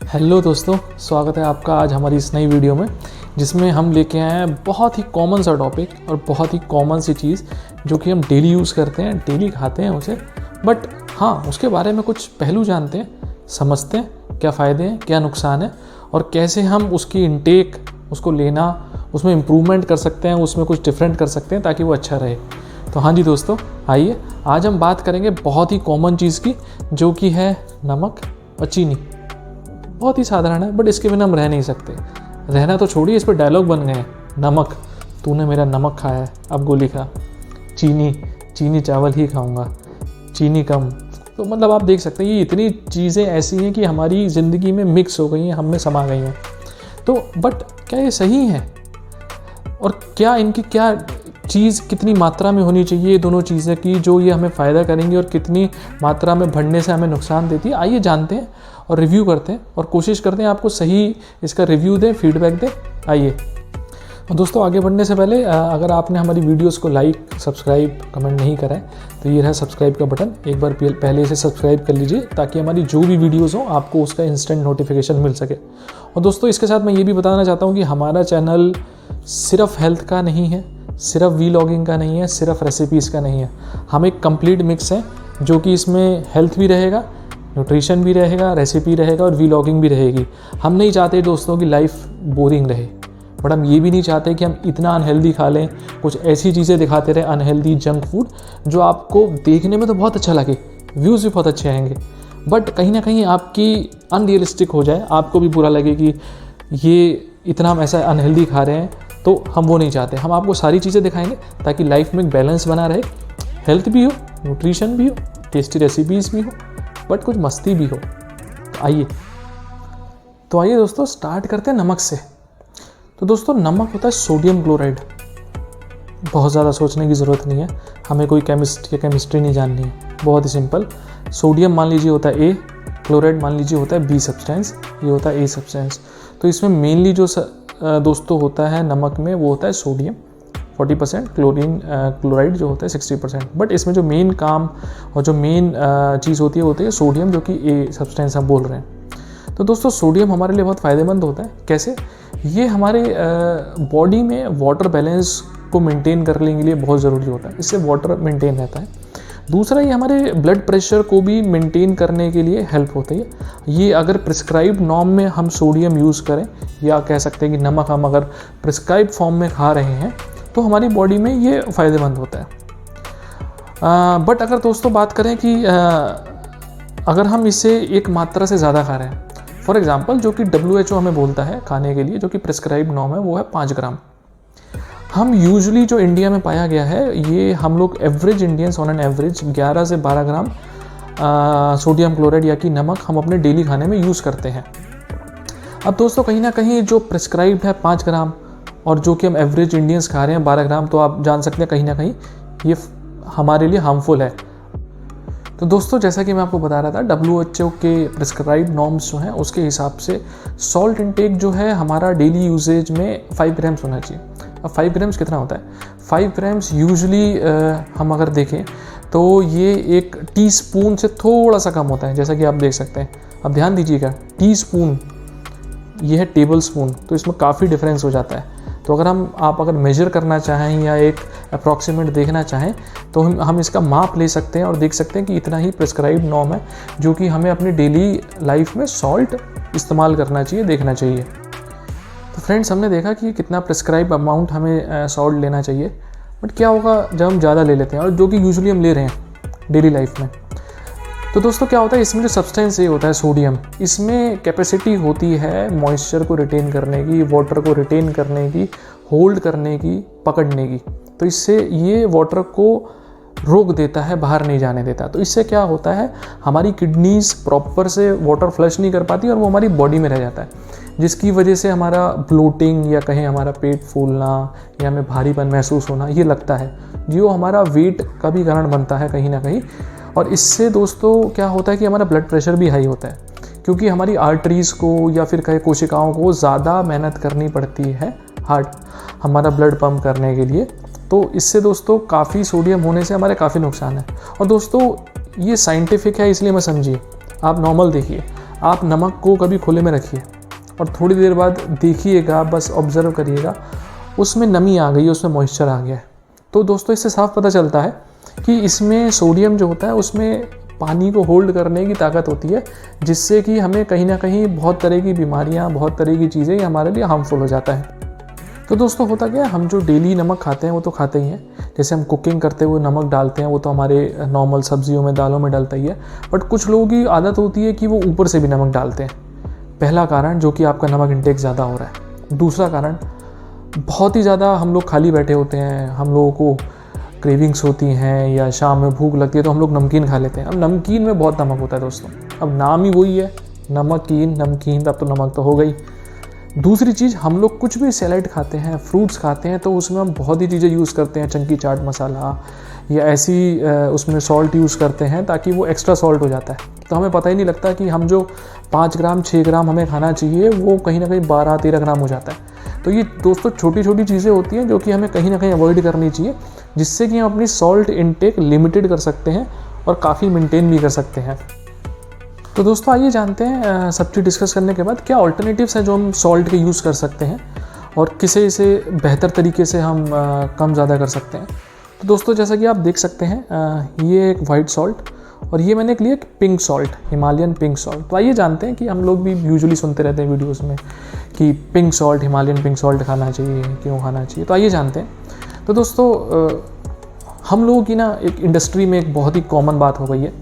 Hello दोस्तों, स्वागत है आपका आज हमारी इस नई वीडियो में, जिसमें हम लेके आए हैं बहुत ही कॉमन सा टॉपिक और बहुत ही कॉमन सी चीज़ जो कि हम डेली यूज़ करते हैं, डेली खाते हैं उसे। बट हाँ, उसके बारे में कुछ पहलू जानते हैं, समझते हैं क्या फ़ायदे हैं, क्या नुकसान है और कैसे हम उसकी इनटेक, उसको लेना, उसमें इम्प्रूवमेंट कर सकते हैं, उसमें कुछ डिफरेंट कर सकते हैं ताकि वो अच्छा रहे। तो हाँ जी दोस्तों, आइए आज हम बात करेंगे बहुत ही कॉमन चीज़ की, जो कि है नमक और चीनी। बहुत ही साधारण है, बट इसके बिना हम रह नहीं सकते। रहना तो छोड़िए, इस पर डायलॉग बन गए हैं। नमक, तूने मेरा नमक खाया है, अब गोली खा। चीनी चावल ही खाऊंगा, चीनी कम। तो मतलब आप देख सकते हैं ये इतनी चीज़ें ऐसी हैं कि हमारी ज़िंदगी में मिक्स हो गई हैं, हम में समा गई हैं। तो बट क्या ये सही है और क्या इनकी क्या चीज़ कितनी मात्रा में होनी चाहिए, ये दोनों चीज़ें की जो ये हमें फ़ायदा करेंगी और कितनी मात्रा में बढ़ने से हमें नुकसान देती है, आइए जानते हैं और रिव्यू करते हैं और कोशिश करते हैं आपको सही इसका रिव्यू दें, फीडबैक दें। आइए। और दोस्तों आगे बढ़ने से पहले अगर आपने हमारी वीडियोस को लाइक, सब्सक्राइब, कमेंट नहीं करा है तो ये रहा सब्सक्राइब का बटन, एक बार पहले इसे सब्सक्राइब कर लीजिए ताकि हमारी जो भी वीडियोस हो आपको उसका इंस्टेंट नोटिफिकेशन मिल सके। और दोस्तों इसके साथ मैं ये भी बताना चाहता हूँ कि हमारा चैनल सिर्फ हेल्थ का नहीं है, सिर्फ वीलॉगिंग का नहीं है, सिर्फ रेसिपीज़ का नहीं है। हम एक कंप्लीट मिक्स है जो कि इसमें हेल्थ भी रहेगा, न्यूट्रिशन भी रहेगा, रेसिपी रहेगा और वीलॉगिंग भी रहेगी। हम नहीं चाहते दोस्तों की लाइफ बोरिंग रहे, बट हम ये भी नहीं चाहते कि हम इतना अनहेल्दी खा लें, कुछ ऐसी चीज़ें दिखाते रहे अनहेल्दी जंक फूड जो आपको देखने में तो बहुत अच्छा लगे, व्यूज़ भी बहुत अच्छे आएंगे, बट कहीं ना कहीं आपकी अनरियलिस्टिक हो जाए, आपको भी बुरा लगे कि ये इतना हम ऐसा अनहेल्दी खा रहे हैं। तो हम वो नहीं चाहते। हम आपको सारी चीज़ें दिखाएंगे ताकि लाइफ में एक बैलेंस बना रहे, हेल्थ भी हो, न्यूट्रिशन भी हो, टेस्टी रेसिपीज़ भी हो, बट कुछ मस्ती भी हो। तो आइए दोस्तों स्टार्ट करते हैं नमक से। तो दोस्तों नमक होता है सोडियम क्लोराइड। बहुत ज़्यादा सोचने की ज़रूरत नहीं है, हमें कोई केमिस्ट्री नहीं जाननी है, बहुत ही सिंपल। सोडियम मान लीजिए होता है ए, क्लोराइड मान लीजिए होता है बी सब्सटेंस, ये होता है ए सब्सटेंस। तो इसमें मेनली जो दोस्तों होता है नमक में वो होता है सोडियम 40%, क्लोराइड जो होता है 60%। बट इसमें जो मेन काम और जो मेन चीज़ होती है सोडियम, जो कि ए सब्सटेंस हम बोल रहे हैं। तो दोस्तों सोडियम हमारे लिए बहुत फ़ायदेमंद होता है। कैसे? ये हमारे बॉडी में वाटर बैलेंस को मेंटेन करने के लिए बहुत ज़रूरी होता है, इससे वाटर मेंटेन रहता है। दूसरा, ये हमारे ब्लड प्रेशर को भी मेंटेन करने के लिए हेल्प होती है। ये अगर प्रिस्क्राइब नॉर्म में हम सोडियम यूज़ करें, या कह सकते हैं कि नमक हम अगर प्रिस्क्राइब फॉर्म में खा रहे हैं तो हमारी बॉडी में ये फ़ायदेमंद होता है। बट अगर दोस्तों बात करें कि अगर हम इसे एक मात्रा से ज़्यादा खा रहे हैं, फॉर एग्ज़ाम्पल जो कि WHO हमें बोलता है खाने के लिए, जो कि प्रिस्क्राइब नॉर्म है, वो है 5 ग्राम। हम यूजुअली जो इंडिया में पाया गया है, ये हम लोग average Indians on an average 11 से 12 ग्राम सोडियम क्लोराइड या कि नमक हम अपने डेली खाने में यूज़ करते हैं। अब दोस्तों कहीं ना कहीं जो प्रिस्क्राइब्ड है 5 ग्राम और जो कि हम एवरेज इंडियंस खा रहे हैं 12 ग्राम, तो आप जान सकते हैं कहीं ना कहीं ये हमारे लिए हार्मफुल है। तो दोस्तों जैसा कि मैं आपको बता रहा था, WHO के प्रिस्क्राइब नॉर्म्स जो हैं उसके हिसाब से सॉल्ट इंटेक जो है हमारा डेली यूजेज में 5 ग्राम्स होना चाहिए। अब 5 ग्राम्स कितना होता है? 5 ग्राम्स यूजुअली हम अगर देखें तो ये एक टीस्पून से थोड़ा सा कम होता है, जैसा कि आप देख सकते हैं। अब ध्यान दीजिएगा, टीस्पून ये है टेबल स्पून, तो इसमें काफ़ी डिफरेंस हो जाता है। तो अगर आप अगर मेजर करना चाहें या एक अप्रॉक्सीमेट देखना चाहें तो हम इसका माप ले सकते हैं और देख सकते हैं कि इतना ही प्रिस्क्राइब नॉर्म है जो कि हमें अपनी डेली लाइफ में सॉल्ट इस्तेमाल करना चाहिए, देखना चाहिए। तो फ्रेंड्स हमने देखा कि कितना प्रिस्क्राइब अमाउंट हमें सॉल्ट लेना चाहिए, बट क्या होगा जब हम ज़्यादा ले लेते हैं, और जो कि यूजुअली हम ले रहे हैं डेली लाइफ में। तो दोस्तों क्या होता है, इसमें जो सब्सटेंस ये होता है सोडियम, इसमें कैपेसिटी होती है मॉइस्चर को रिटेन करने की, वाटर को रिटेन करने की, होल्ड करने की, पकड़ने की। तो इससे ये वाटर को रोक देता है, बाहर नहीं जाने देता। तो इससे क्या होता है, हमारी किडनीज प्रॉपर से वाटर फ्लश नहीं कर पाती और वो हमारी बॉडी में रह जाता है, जिसकी वजह से हमारा ब्लोटिंग या कहें हमारा पेट फूलना या हमें भारीपन महसूस होना ये लगता है, जो हमारा वेट का भी कारण बनता है कहीं ना कहीं। और इससे दोस्तों क्या होता है कि हमारा ब्लड प्रेशर भी हाई होता है, क्योंकि हमारी आर्टरीज़ को या फिर कहे कोशिकाओं को ज़्यादा मेहनत करनी पड़ती है हार्ट हमारा ब्लड पंप करने के लिए। तो इससे दोस्तों काफ़ी सोडियम होने से हमारे काफ़ी नुकसान है। और दोस्तों ये साइंटिफिक है, इसलिए मैं समझिए। आप नॉर्मल देखिए, आप नमक को कभी खुले में रखिए और थोड़ी देर बाद देखिएगा, बस ऑब्ज़र्व करिएगा, उसमें नमी आ गई है, उसमें मॉइस्चर आ गया है। तो दोस्तों इससे साफ पता चलता है कि इसमें सोडियम जो होता है उसमें पानी को होल्ड करने की ताकत होती है, जिससे कि हमें कहीं ना कहीं बहुत तरह की बीमारियां, बहुत तरह की चीज़ें हमारे लिए हार्मफुल हो जाता है। तो दोस्तों होता क्या है, हम जो डेली नमक खाते हैं वो तो खाते ही हैं, जैसे हम कुकिंग करते हुए नमक डालते हैं वो तो हमारे नॉर्मल सब्जियों में, दालों में डलता ही है। बट कुछ लोगों की आदत होती है कि वो ऊपर से भी नमक डालते हैं। पहला कारण जो कि आपका नमक इंटेक ज़्यादा हो रहा है। दूसरा कारण, बहुत ही ज़्यादा हम लोग खाली बैठे होते हैं, हम लोगों को क्रेविंग्स होती हैं या शाम में भूख लगती है तो हम लोग नमकीन खा लेते हैं। अब नमकीन में बहुत नमक होता है दोस्तों, अब नाम ही वही है नमकीन, तब तो नमक तो हो गई। दूसरी चीज़, हम लोग कुछ भी सैलेड खाते हैं, फ्रूट्स खाते हैं, तो उसमें हम बहुत ही चीज़ें यूज़ करते हैं, चंकी चाट मसाला या ऐसी उसमें सॉल्ट यूज़ करते हैं ताकि वो एक्स्ट्रा सॉल्ट हो जाता है। तो हमें पता ही नहीं लगता कि हम जो 5 ग्राम 6 ग्राम हमें खाना चाहिए वो कहीं ना कहीं 12-13 ग्राम हो जाता है। तो ये दोस्तों छोटी छोटी चीज़ें होती हैं जो कि हमें कहीं ना कहीं अवॉइड करनी चाहिए, जिससे कि हम अपनी सॉल्ट इनटेक लिमिटेड कर सकते हैं और काफ़ी मेंटेन भी कर सकते हैं। तो दोस्तों आइए जानते हैं, सब चीज़ डिस्कस करने के बाद क्या ऑल्टरनेटिव्स हैं जो हम सॉल्ट के यूज़ कर सकते हैं और किसे इसे बेहतर तरीके से हम कम ज़्यादा कर सकते हैं। तो दोस्तों जैसा कि आप देख सकते हैं, ये एक वाइट सॉल्ट और ये मैंने लिया pink salt, Himalayan pink salt. तो आइए जानते हैं कि हम लोग भी यूजुअली सुनते रहते हैं वीडियोस में कि pink salt, Himalayan pink salt खाना चाहिए, क्यों खाना चाहिए। तो आइए जानते हैं। तो दोस्तों हम लोगों की ना एक इंडस्ट्री में एक बहुत ही कॉमन बात हो गई है,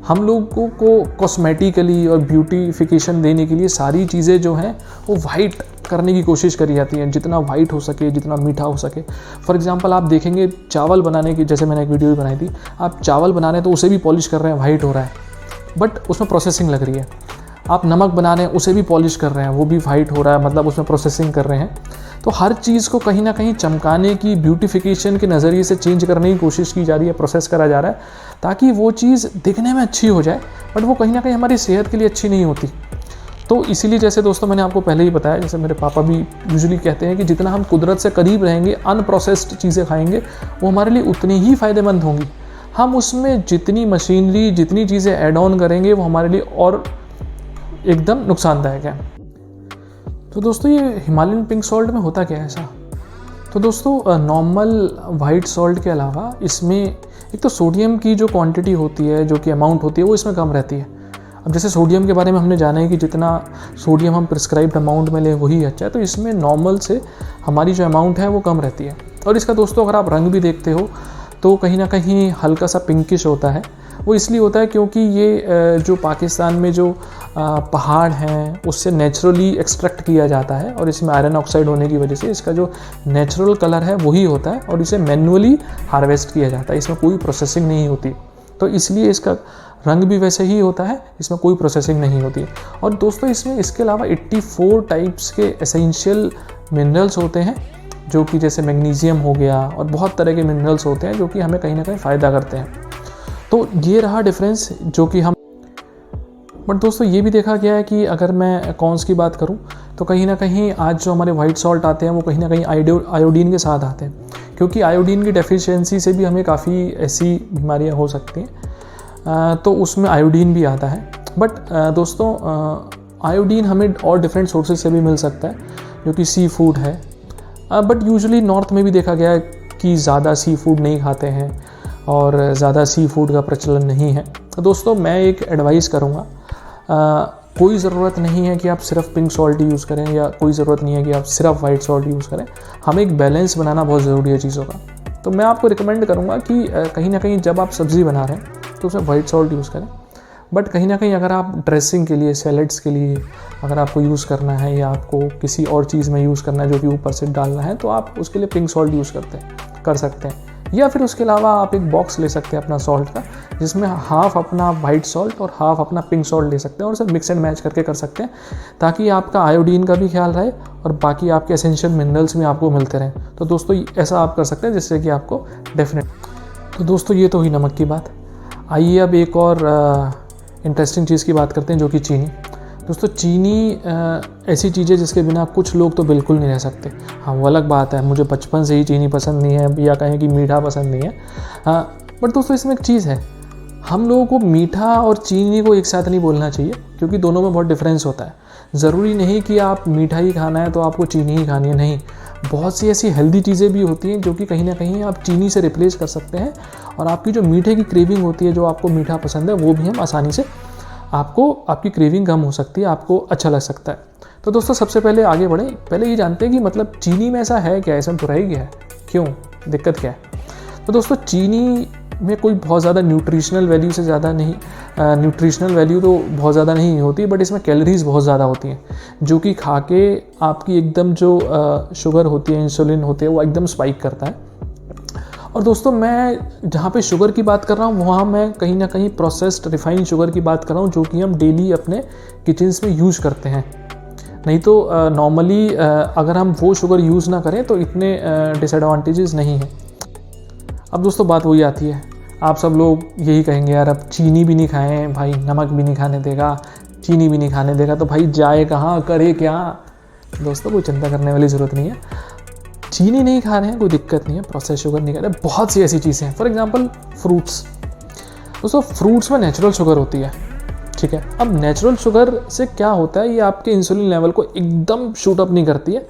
हम लोगों को कॉस्मेटिकली और ब्यूटीफिकेशन देने के लिए सारी चीज़ें जो हैं वो वाइट करने की कोशिश करी जाती हैं, जितना वाइट हो सके, जितना मीठा हो सके। फॉर एग्जांपल आप देखेंगे चावल बनाने की, जैसे मैंने एक वीडियो भी बनाई थी, आप चावल बना रहे हैं तो उसे भी पॉलिश कर रहे हैं, वाइट हो रहा है, बट उसमें प्रोसेसिंग लग रही है। आप नमक बना रहे हैं, उसे भी पॉलिश कर रहे हैं, वो भी वाइट हो रहा है, मतलब उसमें प्रोसेसिंग कर रहे हैं। तो हर चीज़ को कहीं ना कहीं चमकाने की, ब्यूटिफिकेशन के नज़रिए से चेंज करने की कोशिश की जा रही है, प्रोसेस करा जा रहा है, ताकि वो चीज़ दिखने में अच्छी हो जाए, बट वो कहीं ना कहीं हमारी सेहत के लिए अच्छी नहीं होती। तो इसीलिए जैसे दोस्तों मैंने आपको पहले ही बताया, जैसे मेरे पापा भी यूजुअली कहते हैं कि जितना हम कुदरत से करीब रहेंगे, अनप्रोसेस्ड चीज़ें खाएंगे, वो हमारे लिए उतनी ही फ़ायदेमंद होंगी। हम उसमें जितनी मशीनरी, जितनी चीज़ें ऐड ऑन करेंगे, वो हमारे लिए और एकदम नुकसानदायक है। तो दोस्तों ये हिमालयन पिंक सॉल्ट में होता क्या है ऐसा? तो दोस्तों नॉर्मल वाइट सॉल्ट के अलावा इसमें एक तो सोडियम की जो क्वांटिटी होती है, जो कि अमाउंट होती है, वो इसमें कम रहती है। अब जैसे सोडियम के बारे में हमने जाना है कि जितना सोडियम हम प्रिस्क्राइब्ड अमाउंट में लें वही अच्छा है, तो इसमें नॉर्मल से हमारी जो अमाउंट है वो कम रहती है। और इसका दोस्तों अगर आप रंग भी देखते हो तो कहीं ना कहीं हल्का सा पिंकिश होता है। वो इसलिए होता है क्योंकि ये जो पाकिस्तान में जो पहाड़ हैं उससे नेचुरली एक्सट्रैक्ट किया जाता है और इसमें आयरन ऑक्साइड होने की वजह से इसका जो नेचुरल कलर है वही होता है और इसे मैन्युअली हार्वेस्ट किया जाता है, इसमें कोई प्रोसेसिंग नहीं होती। तो इसलिए इसका रंग भी वैसे ही होता है, इसमें कोई प्रोसेसिंग नहीं होती। और दोस्तों इसमें इसके अलावा 84 टाइप्स के एसेंशियल मिनरल्स होते हैं, जो कि जैसे मैग्नीशियम हो गया और बहुत तरह के मिनरल्स होते हैं जो कि हमें कहीं ना कहीं फ़ायदा करते हैं। तो ये रहा डिफरेंस जो कि हम, बट दोस्तों ये भी देखा गया है कि अगर मैं कॉन्स की बात करूं तो कहीं ना कहीं आज जो हमारे वाइट सॉल्ट आते हैं वो कहीं ना कहीं आयोडीन के साथ आते हैं, क्योंकि आयोडीन की डेफिशिएंसी से भी हमें काफ़ी ऐसी बीमारियां हो सकती हैं, तो उसमें आयोडीन भी आता है। बट दोस्तों आयोडीन हमें और डिफरेंट सोर्सेज से भी मिल सकता है, जो कि सी फूड है। बट यूजुअली नॉर्थ में भी देखा गया है कि ज़्यादा सी फूड नहीं खाते हैं और ज़्यादा सी फूड का प्रचलन नहीं है। तो दोस्तों मैं एक एडवाइस करूँगा, कोई ज़रूरत नहीं है कि आप सिर्फ पिंक सॉल्ट यूज़ करें या कोई ज़रूरत नहीं है कि आप सिर्फ वाइट सॉल्ट यूज़ करें। हमें एक बैलेंस बनाना बहुत ज़रूरी है चीज़ों का। तो मैं आपको रिकमेंड करूँगा कि कहीं ना कहीं जब आप सब्ज़ी बना रहे हैं तो उसमें वाइट सॉल्ट यूज़ करें, बट कहीं ना कहीं अगर आप ड्रेसिंग के लिए, सैलेड्स के लिए अगर आपको यूज़ करना है या आपको किसी और चीज़ में यूज़ करना है जो कि ऊपर से डालना है, तो आप उसके लिए पिंक सॉल्ट यूज़ कर सकते हैं। या फिर उसके अलावा आप एक बॉक्स ले सकते हैं अपना सॉल्ट का, जिसमें हाफ अपना वाइट सॉल्ट और हाफ अपना पिंक सॉल्ट ले सकते हैं और उसे मिक्स एंड मैच करके कर सकते हैं, ताकि आपका आयोडीन का भी ख्याल रहे और बाकी आपके एसेंशियल मिनरल्स भी आपको मिलते रहें। तो दोस्तों ऐसा आप कर सकते हैं जिससे कि आपको डेफिनेट। तो दोस्तों ये तो हुई नमक की बात। आइए अब एक और इंटरेस्टिंग चीज़ की बात करते हैं, जो कि चीनी। दोस्तों चीनी ऐसी चीज़ है जिसके बिना कुछ लोग तो बिल्कुल नहीं रह सकते। हाँ वो अलग बात है, मुझे बचपन से ही चीनी पसंद नहीं है या कहें कि मीठा पसंद नहीं है। बट दोस्तों इसमें एक चीज़ है, हम लोगों को मीठा और चीनी को एक साथ नहीं बोलना चाहिए, क्योंकि दोनों में बहुत डिफरेंस होता है। ज़रूरी नहीं कि आप मीठा ही खाना है तो आपको चीनी ही खानी है, नहीं। बहुत सी ऐसी हेल्दी चीज़ें भी होती हैं जो कि कहीं ना कहीं आप चीनी से रिप्लेस कर सकते हैं, और आपकी जो मीठे की क्रेविंग होती है, जो आपको मीठा पसंद है, वो भी हम आसानी से आपकी क्रेविंग कम हो सकती है, आपको अच्छा लग सकता है। तो दोस्तों सबसे पहले आगे बढ़ें, पहले ये जानते हैं कि मतलब चीनी में ऐसा है क्या, ऐसा तो रह ही गया है, क्यों, दिक्कत क्या है। तो दोस्तों चीनी में कोई बहुत ज़्यादा न्यूट्रिशनल वैल्यू से ज़्यादा नहीं, न्यूट्रिशनल वैल्यू तो बहुत ज़्यादा नहीं होती, बट इसमें कैलोरीज बहुत ज़्यादा होती हैं, जो कि खा के आपकी एकदम जो शुगर होती है, इंसुलिन होती है, वो एकदम स्पाइक करता है। और दोस्तों मैं जहाँ पे शुगर की बात कर रहा हूँ, वहाँ मैं कहीं ना कहीं प्रोसेस्ड रिफाइंड शुगर की बात कर रहा हूँ, जो कि हम डेली अपने किचन्स में यूज़ करते हैं। नहीं तो नॉर्मली अगर हम वो शुगर यूज़ ना करें तो इतने डिसएडवांटेजेस नहीं हैं। अब दोस्तों बात वही आती है, आप सब लोग यही कहेंगे, यार अब चीनी भी नहीं खाएं भाई, नमक भी नहीं खाने देगा, चीनी भी नहीं खाने देगा, तो भाई जाए कहाँ, करे क्या। दोस्तों कोई चिंता करने वाली ज़रूरत नहीं है, चीनी नहीं खा रहे हैं कोई दिक्कत नहीं है, प्रोसेस शुगर नहीं खा रहे, बहुत सी ऐसी चीज़ें हैं। फॉर एग्जांपल फ्रूट्स, दोस्तों फ्रूट्स में नेचुरल शुगर होती है, ठीक है। अब नेचुरल शुगर से क्या होता है, ये आपके इंसुलिन लेवल को एकदम शूट अप नहीं करती है,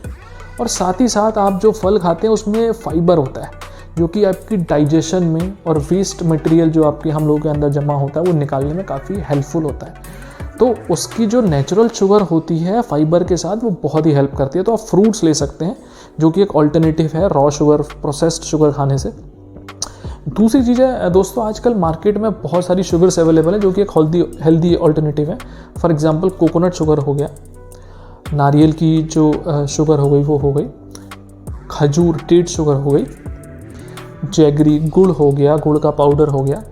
और साथ ही साथ आप जो फल खाते हैं उसमें फाइबर होता है, जो कि आपकी डाइजेशन में और वेस्ट मटेरियल जो आपके हम लोगों के अंदर जमा होता है वो निकालने में काफ़ी हेल्पफुल होता है। तो उसकी जो नेचुरल शुगर होती है फाइबर के साथ, वो बहुत ही हेल्प करती है। तो आप फ्रूट्स ले सकते हैं, जो कि एक ऑल्टरनेटिव है रॉ शुगर, प्रोसेस्ड शुगर खाने से। दूसरी चीज़ है दोस्तों, आजकल मार्केट में बहुत सारी शुगर्स अवेलेबल है, जो कि एक हेल्दी ऑल्टरनेटिव है। फॉर एग्जांपल कोकोनट शुगर हो गया, नारियल की जो शुगर हो गई वो हो गई, खजूर डेट शुगर हो गई, जैगरी गुड़ हो गया, गुड़ का पाउडर हो गया,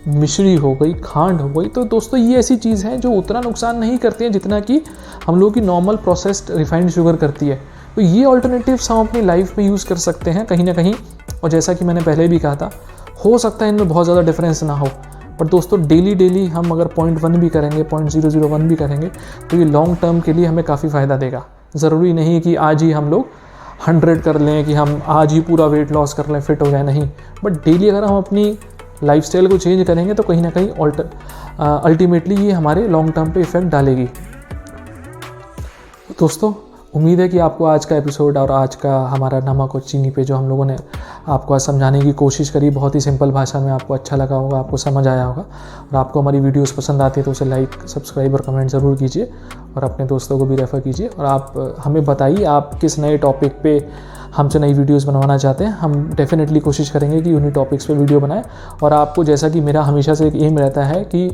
मिश्री हो गई, खांड हो गई। तो दोस्तों ये ऐसी चीज़ है जो उतना नुकसान नहीं करती है जितना कि हम लोग की नॉर्मल प्रोसेस्ड रिफाइंड शुगर करती है। तो ये ऑल्टरनेटिव्स हम अपनी लाइफ में यूज़ कर सकते हैं कहीं ना कहीं। और जैसा कि मैंने पहले भी कहा था, हो सकता है इनमें बहुत ज़्यादा डिफरेंस ना हो, पर दोस्तों डेली हम अगर 0.1 भी करेंगे, 0.001 भी करेंगे, तो ये लॉन्ग टर्म के लिए हमें काफ़ी फ़ायदा देगा। ज़रूरी नहीं कि आज ही हम लोग 100 कर लें, कि हम आज ही पूरा वेट लॉस कर लें, फिट हो जाए, नहीं। बट डेली अगर हम अपनी लाइफस्टाइल को चेंज करेंगे तो कहीं ना कहीं अल्टीमेटली ये हमारे लॉन्ग टर्म पे इफेक्ट डालेगी। दोस्तों उम्मीद है कि आपको आज का एपिसोड और आज का हमारा नमक और चीनी पे जो हम लोगों ने आपको आज समझाने की कोशिश करी, बहुत ही सिंपल भाषा में, आपको अच्छा लगा होगा, आपको समझ आया होगा। और आपको हमारी वीडियोस पसंद आती है तो उसे लाइक, सब्सक्राइब और कमेंट ज़रूर कीजिए, और अपने दोस्तों को भी रेफ़र कीजिए। और आप हमें बताइए आप किस नए टॉपिक पे हमसे नई वीडियोस बनवाना चाहते हैं। हम डेफिनेटली कोशिश करेंगे कि उन्हीं टॉपिक्स पे वीडियो बनाएं। और आपको, जैसा कि मेरा हमेशा से एक एम रहता है कि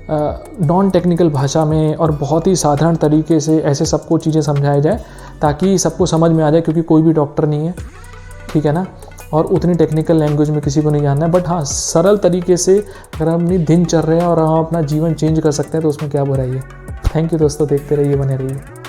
नॉन टेक्निकल भाषा में और बहुत ही साधारण तरीके से ऐसे सबको चीज़ें समझाया जाए ताकि सबको समझ में आ जाए, क्योंकि कोई भी डॉक्टर नहीं है, ठीक है ना, और उतनी टेक्निकल लैंग्वेज में किसी को नहीं जानना है। बट हाँ, सरल तरीके से अगर हम अपनी दिन चल रहे हैं और हम अपना जीवन चेंज कर सकते हैं तो उसमें क्या बुराई है। थैंक यू दोस्तों, देखते रहिए, बने रहिए।